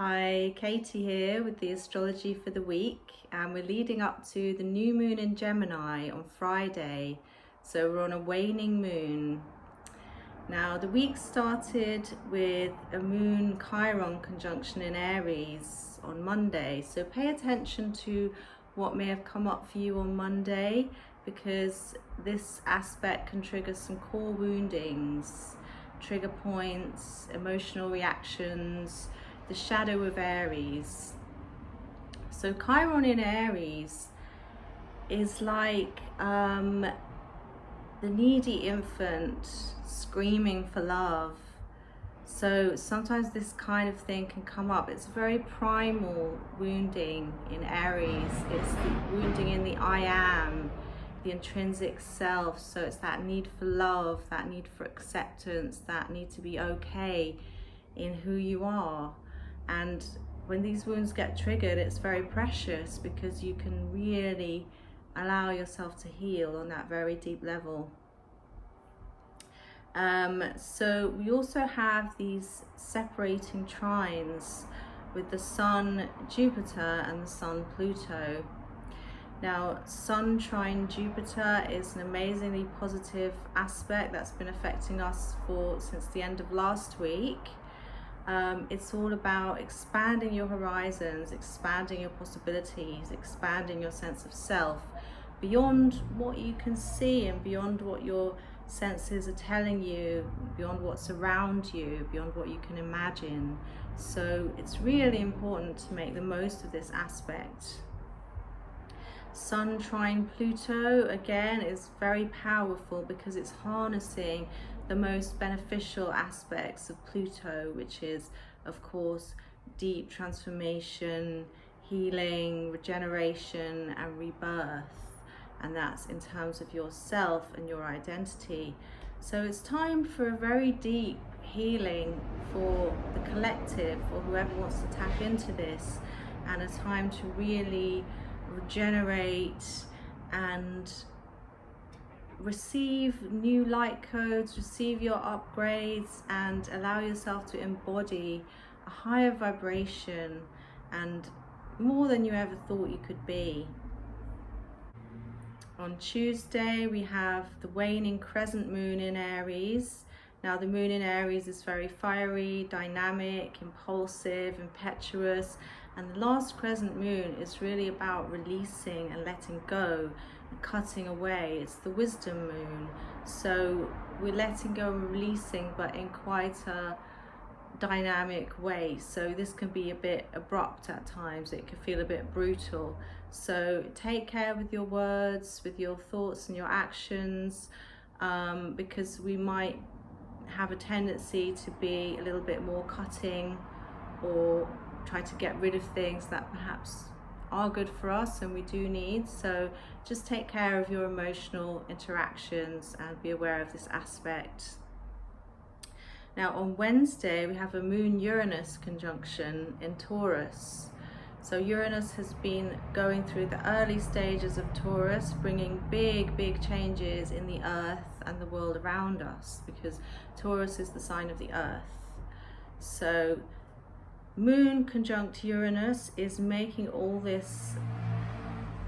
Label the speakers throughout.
Speaker 1: Hi, Katie here with the astrology for the week, and we're leading up to the new moon in Gemini on Friday. So we're on a waning moon. Now the week started with a moon Chiron conjunction in Aries on Monday. So pay attention to what may have come up for you on Monday, because this aspect can trigger some core woundings, trigger points, emotional reactions, the shadow of Aries. So Chiron in Aries is like the needy infant screaming for love. So sometimes this kind of thing can come up. It's very primal wounding in Aries. It's the wounding in the I am, the intrinsic self. So it's that need for love, that need for acceptance, that need to be okay in who you are. And when these wounds get triggered, it's very precious because you can really allow yourself to heal on that very deep level. So we also have these separating trines with the Sun Jupiter and the Sun Pluto. Now, Sun trine Jupiter is an amazingly positive aspect that's been affecting us since the end of last week. It's all about expanding your horizons, expanding your possibilities, expanding your sense of self beyond what you can see and beyond what your senses are telling you, beyond what's around you, beyond what you can imagine. So it's really important to make the most of this aspect. Sun trine Pluto again is very powerful because it's harnessing the most beneficial aspects of Pluto, which is, of course, deep transformation, healing, regeneration, and rebirth. And that's in terms of yourself and your identity. So it's time for a very deep healing for the collective, or whoever wants to tap into this, and a time to really regenerate and receive new light codes, receive your upgrades, and allow yourself to embody a higher vibration and more than you ever thought you could be. On Tuesday, we have the waning crescent moon in Aries. Now, the moon in Aries is very fiery, dynamic, impulsive, impetuous, and the last crescent moon is really about releasing and letting go and cutting away. It's the wisdom moon. So we're letting go and releasing, but in quite a dynamic way. So this can be a bit abrupt at times. It can feel a bit brutal. So take care with your words, with your thoughts and your actions, because we might have a tendency to be a little bit more cutting or try to get rid of things that perhaps are good for us and we do need. So just take care of your emotional interactions and be aware of this aspect. Now on Wednesday, we have a Moon-Uranus conjunction in Taurus. So Uranus has been going through the early stages of Taurus, bringing big changes in the earth and the world around us, because Taurus is the sign of the earth. So Moon conjunct Uranus is making all this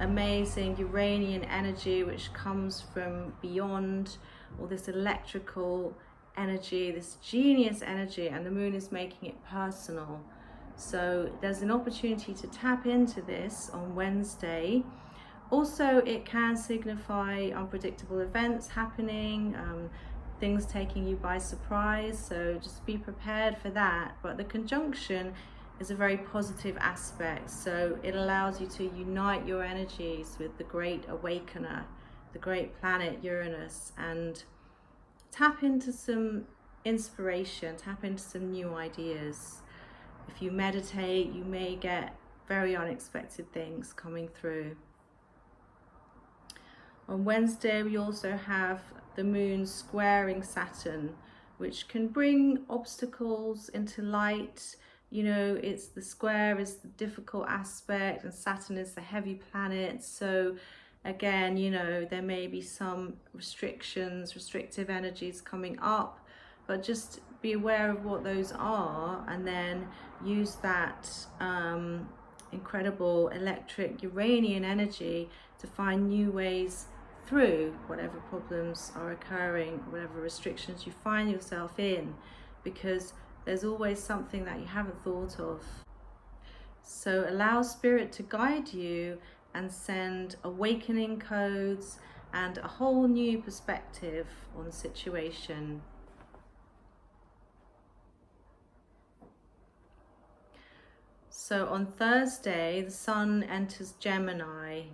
Speaker 1: amazing Uranian energy which comes from beyond, all this electrical energy, this genius energy, and the moon is making it personal. So there's an opportunity to tap into this on Wednesday. Also, it can signify unpredictable events happening, things taking you by surprise, so just be prepared for that. But the conjunction is a very positive aspect, so it allows you to unite your energies with the great awakener, the great planet Uranus, and tap into some inspiration, tap into some new ideas. If you meditate, you may get very unexpected things coming through. On Wednesday, we also have the moon squaring Saturn, which can bring obstacles into light. You know, it's the square is the difficult aspect and Saturn is the heavy planet. So again, you know, there may be some restrictions, restrictive energies coming up, but just be aware of what those are, and then use that incredible electric Uranian energy to find new ways through whatever problems are occurring, whatever restrictions you find yourself in, because there's always something that you haven't thought of. So allow Spirit to guide you and send awakening codes and a whole new perspective on the situation. So on Thursday, the Sun enters Gemini.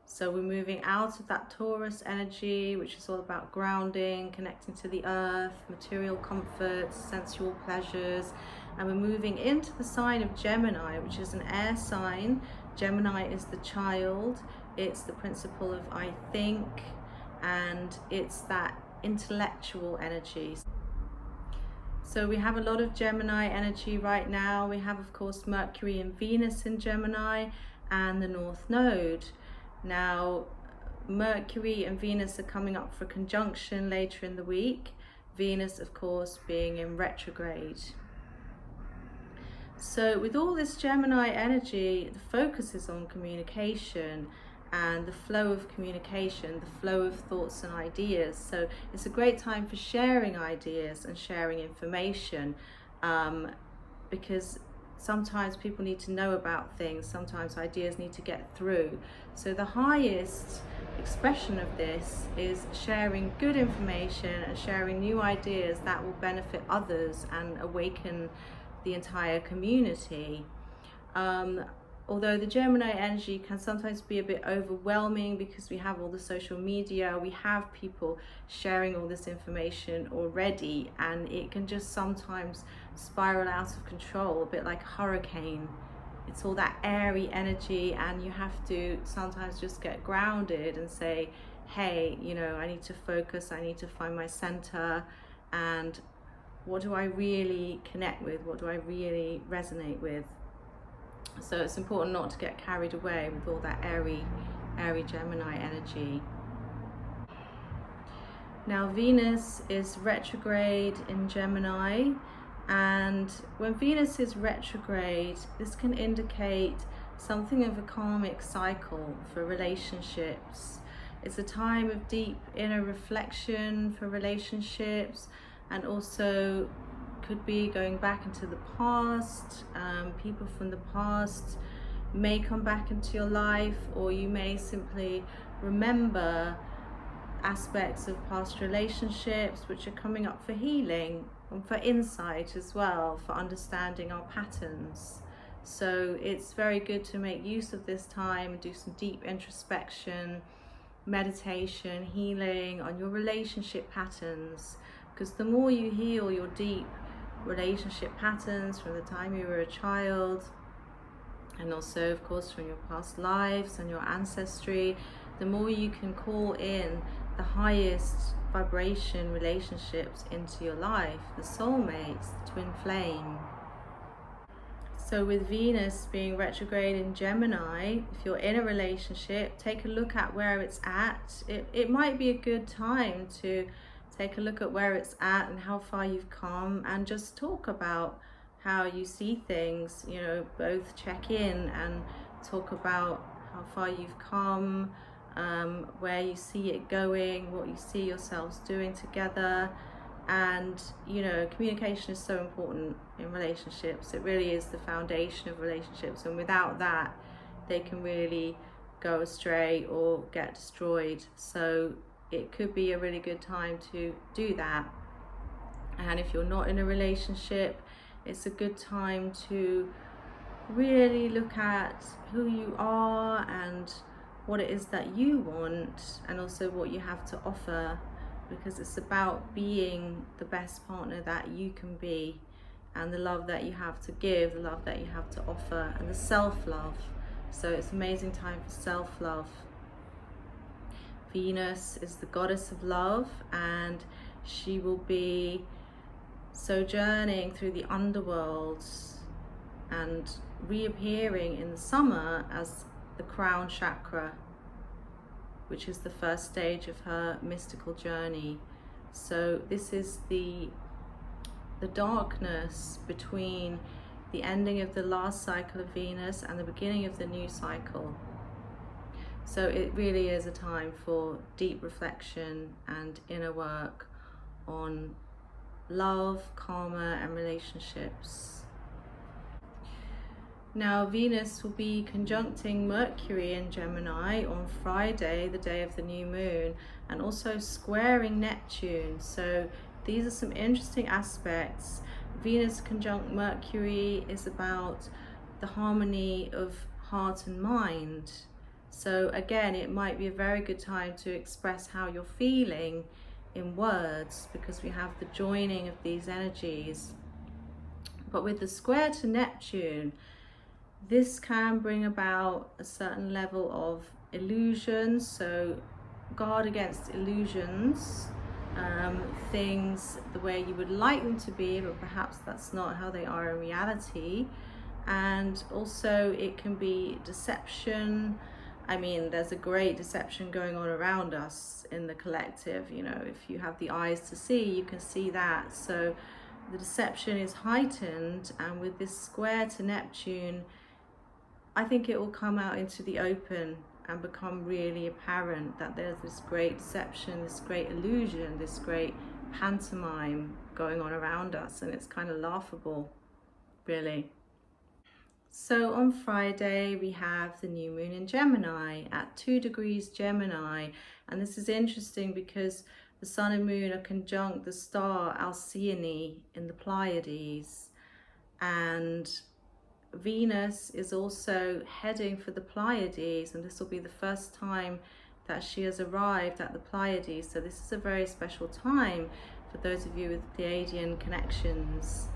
Speaker 1: So we're moving out of that Taurus energy, which is all about grounding, connecting to the earth, material comforts, sensual pleasures. And we're moving into the sign of Gemini, which is an air sign. Gemini is the child. It's the principle of I think, and it's that intellectual energy. So we have a lot of Gemini energy right now. We have, of course, Mercury and Venus in Gemini and the North Node. Now, Mercury and Venus are coming up for conjunction later in the week. Venus, of course, being in retrograde. So with all this Gemini energy, the focus is on communication and the flow of communication, the flow of thoughts and ideas. So it's a great time for sharing ideas and sharing information, because sometimes people need to know about things, sometimes ideas need to get through. So the highest expression of this is sharing good information and sharing new ideas that will benefit others and awaken the entire community. Although the Gemini energy can sometimes be a bit overwhelming because we have all the social media, we have people sharing all this information already, and it can just sometimes spiral out of control, a bit like a hurricane. It's all that airy energy, and you have to sometimes just get grounded and say, hey, you know, I need to focus, I need to find my center, and what do I really connect with? What do I really resonate with? So it's important not to get carried away with all that airy Gemini energy. Now Venus is retrograde in Gemini, and when Venus is retrograde, this can indicate something of a karmic cycle for relationships. It's a time of deep inner reflection for relationships, and also could be going back into the past. People from the past may come back into your life, or you may simply remember aspects of past relationships which are coming up for healing and for insight as well, for understanding our patterns. So it's very good to make use of this time, do some deep introspection, meditation, healing on your relationship patterns, because the more you heal your deep relationship patterns from the time you were a child, and also of course from your past lives and your ancestry, the more you can call in the highest vibration relationships into your life, the soulmates, the twin flame. So with Venus being retrograde in Gemini, if you're in a relationship, take a look at where it's at. It might be a good time to take a look at where it's at and how far you've come, and just talk about how you see things, you know, both check in and talk about how far you've come, where you see it going, what you see yourselves doing together. And you know, communication is so important in relationships. It really is the foundation of relationships, and without that they can really go astray or get destroyed. So it could be a really good time to do that. And if you're not in a relationship, it's a good time to really look at who you are and what it is that you want, and also what you have to offer, because it's about being the best partner that you can be, and the love that you have to give, the love that you have to offer, and the self-love. So it's an amazing time for self-love. Venus is the goddess of love, and she will be sojourning through the underworld and reappearing in the summer as the crown chakra, which is the first stage of her mystical journey. So this is the the darkness between the ending of the last cycle of Venus and the beginning of the new cycle. So it really is a time for deep reflection and inner work on love, karma, and relationships. Now Venus will be conjuncting Mercury in Gemini on Friday, the day of the new moon, and also squaring Neptune. So these are some interesting aspects. Venus conjunct Mercury is about the harmony of heart and mind. So again, it might be a very good time to express how you're feeling in words, because we have the joining of these energies. But with the square to Neptune, this can bring about a certain level of illusions. So guard against illusions, things the way you would like them to be, but perhaps that's not how they are in reality. And also it can be deception. I mean, there's a great deception going on around us in the collective. You know, if you have the eyes to see, you can see that. So the deception is heightened, and with this square to Neptune, I think it will come out into the open and become really apparent that there's this great deception, this great illusion, this great pantomime going on around us, and it's kind of laughable, really. So on Friday we have the new moon in Gemini at 2 degrees Gemini, and this is interesting because the sun and moon are conjunct the star Alcyone in the Pleiades, and Venus is also heading for the Pleiades, and this will be the first time that she has arrived at the Pleiades. So this is a very special time for those of you with Pleiadian connections.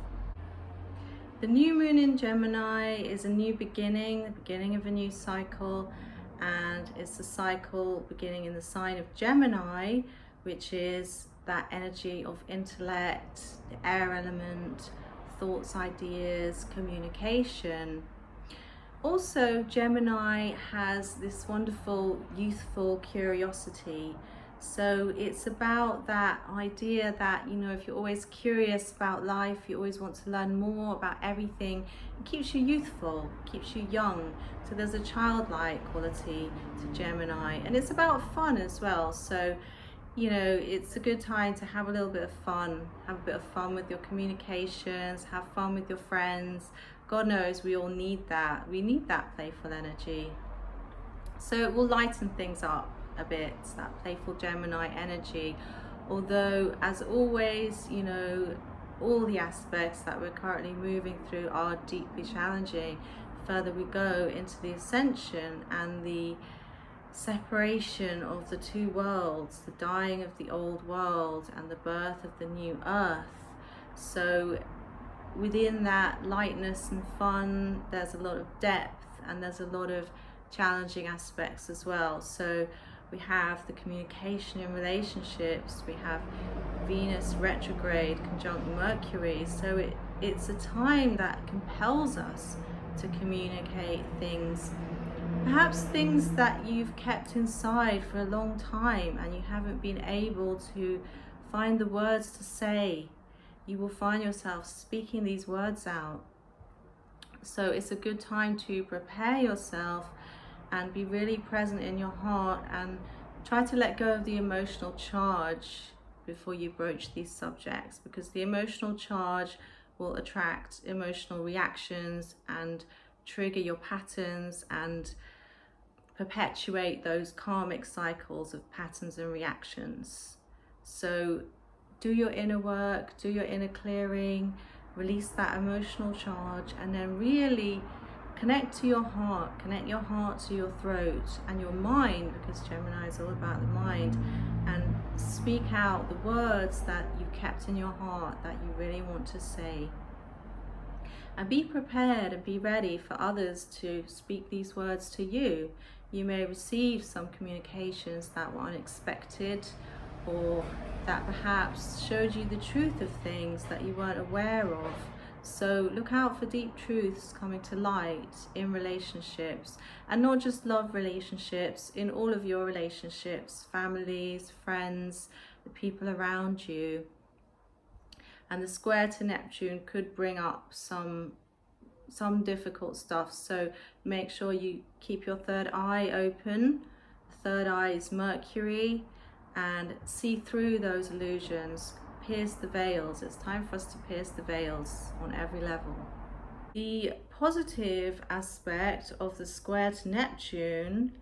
Speaker 1: The new moon in Gemini is a new beginning, the beginning of a new cycle, and it's a cycle beginning in the sign of Gemini, which is that energy of intellect, the air element, thoughts, ideas, communication. Also, Gemini has this wonderful youthful curiosity. So it's about that idea that, you know, if you're always curious about life, you always want to learn more about everything, it keeps you youthful, keeps you young. So there's a childlike quality to Gemini, and it's about fun as well. So, you know, it's a good time to have a little bit of fun, have a bit of fun with your communications, have fun with your friends. God knows we all need that. We need that playful energy. So it will lighten things up a bit, that playful Gemini energy. Although, as always, you know, all the aspects that we're currently moving through are deeply challenging. The further we go into the ascension and the separation of the two worlds, the dying of the old world and the birth of the new earth. So within that lightness and fun, there's a lot of depth and there's a lot of challenging aspects as well. So we have the communication in relationships, we have Venus retrograde conjunct Mercury. So it's a time that compels us to communicate things, perhaps things that you've kept inside for a long time and you haven't been able to find the words to say. You will find yourself speaking these words out. So it's a good time to prepare yourself and be really present in your heart and try to let go of the emotional charge before you broach these subjects, because the emotional charge will attract emotional reactions and trigger your patterns and perpetuate those karmic cycles of patterns and reactions. So do your inner work, do your inner clearing, release that emotional charge, and then really connect to your heart, connect your heart to your throat and your mind, because Gemini is all about the mind, and speak out the words that you kept in your heart that you really want to say. And be prepared and be ready for others to speak these words to you. You may receive some communications that were unexpected, or that perhaps showed you the truth of things that you weren't aware of. So look out for deep truths coming to light in relationships, and not just love relationships, in all of your relationships, families, friends, the people around you. and the square to Neptune could bring up some difficult stuff. So make sure you keep your third eye open. The third eye is Mercury, and see through those illusions, pierce the veils. It's time for us to pierce the veils on every level. The positive aspect of the square to Neptune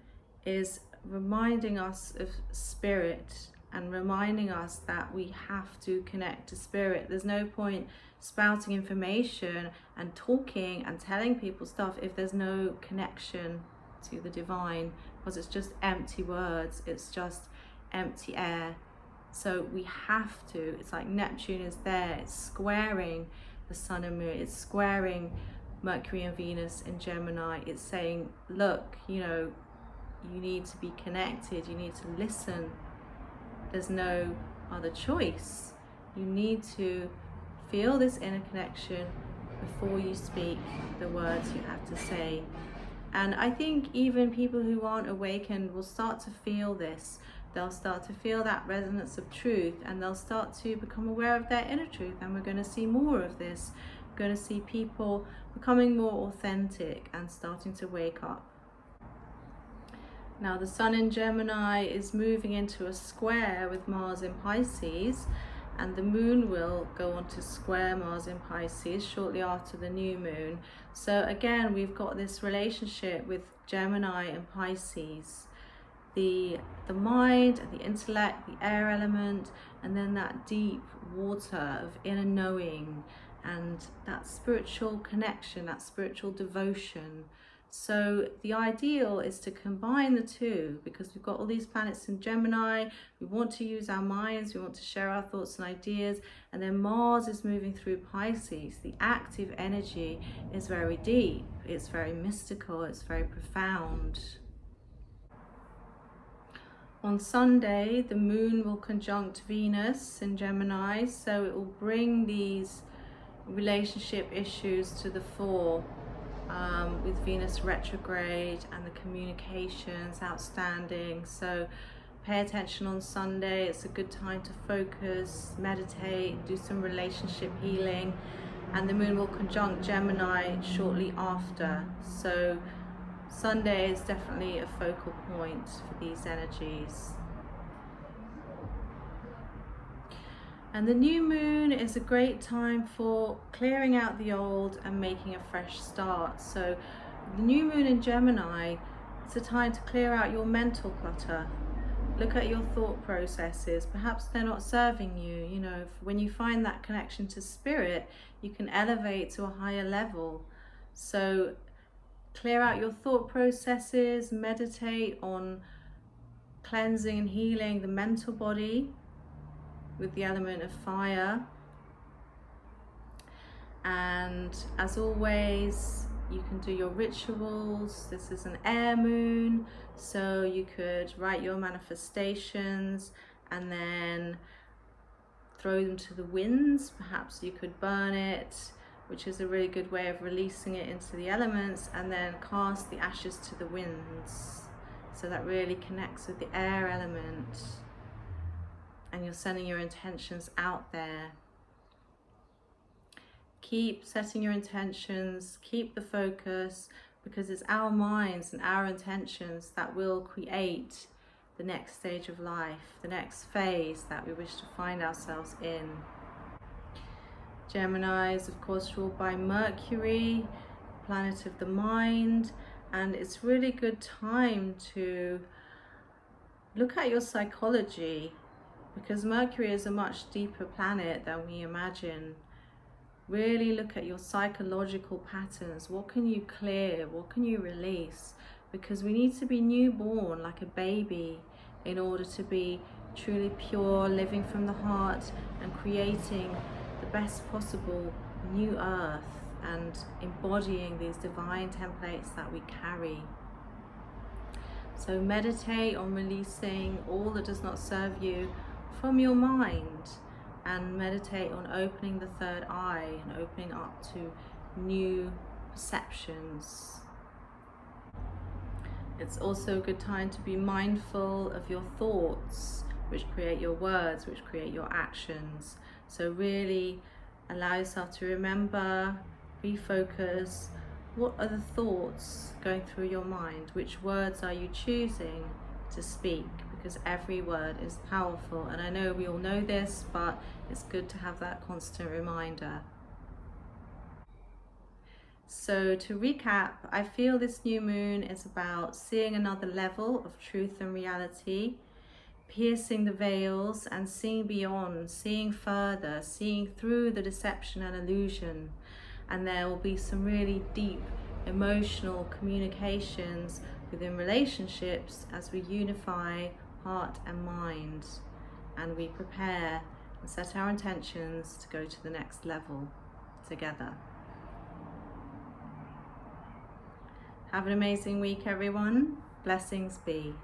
Speaker 1: is reminding us of spirit and reminding us that we have to connect to spirit. There's no point spouting information and talking and telling people stuff if there's no connection to the divine, because it's just empty words, it's just empty air. So we have to, it's like Neptune is there, it's squaring the sun and moon, it's squaring Mercury and Venus in Gemini. It's saying, look, you know, you need to be connected, you need to listen. There's no other choice. You need to feel this inner connection before you speak the words you have to say. And I think even people who aren't awakened will start to feel this. They'll start to feel that resonance of truth, and they'll start to become aware of their inner truth. And we're going to see more of this. We're going to see people becoming more authentic and starting to wake up. Now the sun in Gemini is moving into a square with Mars in Pisces, and the moon will go on to square Mars in Pisces shortly after the new moon. So again, we've got this relationship with Gemini and Pisces. The mind, the intellect, the air element, and then that deep water of inner knowing and that spiritual connection, that spiritual devotion. So the ideal is to combine the two, because we've got all these planets in Gemini. We want to use our minds, we want to share our thoughts and ideas, and then Mars is moving through Pisces. The active energy is very deep, it's very mystical, it's very profound. On Sunday, the moon will conjunct Venus in Gemini, so it will bring these relationship issues to the fore, with Venus retrograde and the communications outstanding. So pay attention on Sunday. It's a good time to focus, meditate, do some relationship healing, and the moon will conjunct Gemini shortly after. So Sunday is definitely a focal point for these energies. And the new moon is a great time for clearing out the old and making a fresh start. So the new moon in Gemini, it's a time to clear out your mental clutter. Look at your thought processes. Perhaps they're not serving you. You know, when you find that connection to spirit, you can elevate to a higher level. So clear out your thought processes, meditate on cleansing and healing the mental body with the element of fire. And as always, you can do your rituals. This is an air moon, so you could write your manifestations and then throw them to the winds. Perhaps you could burn it, which is a really good way of releasing it into the elements, and then cast the ashes to the winds. So that really connects with the air element, and you're sending your intentions out there. Keep setting your intentions, keep the focus, because it's our minds and our intentions that will create the next stage of life, the next phase that we wish to find ourselves in. Gemini is of course ruled by Mercury, planet of the mind, and it's really good time to look at your psychology, because Mercury is a much deeper planet than we imagine. Really look at your psychological patterns. What can you clear? What can you release? Because we need to be newborn, like a baby, in order to be truly pure, living from the heart and creating the best possible new earth and embodying these divine templates that we carry. So meditate on releasing all that does not serve you from your mind, and meditate on opening the third eye and opening up to new perceptions. It's also a good time to be mindful of your thoughts, which create your words, which create your actions. So really Allow yourself to remember, refocus. What are the thoughts going through your mind? Which words are you choosing to speak? Because every word is powerful. And I know we all know this, but it's good to have that constant reminder. So to recap, I feel this new moon is about seeing another level of truth and reality, piercing the veils and seeing beyond, seeing further, seeing through the deception and illusion. And there will be some really deep emotional communications within relationships as we unify heart and mind, and we prepare and set our intentions to go to the next level together. Have an amazing week, everyone. Blessings be.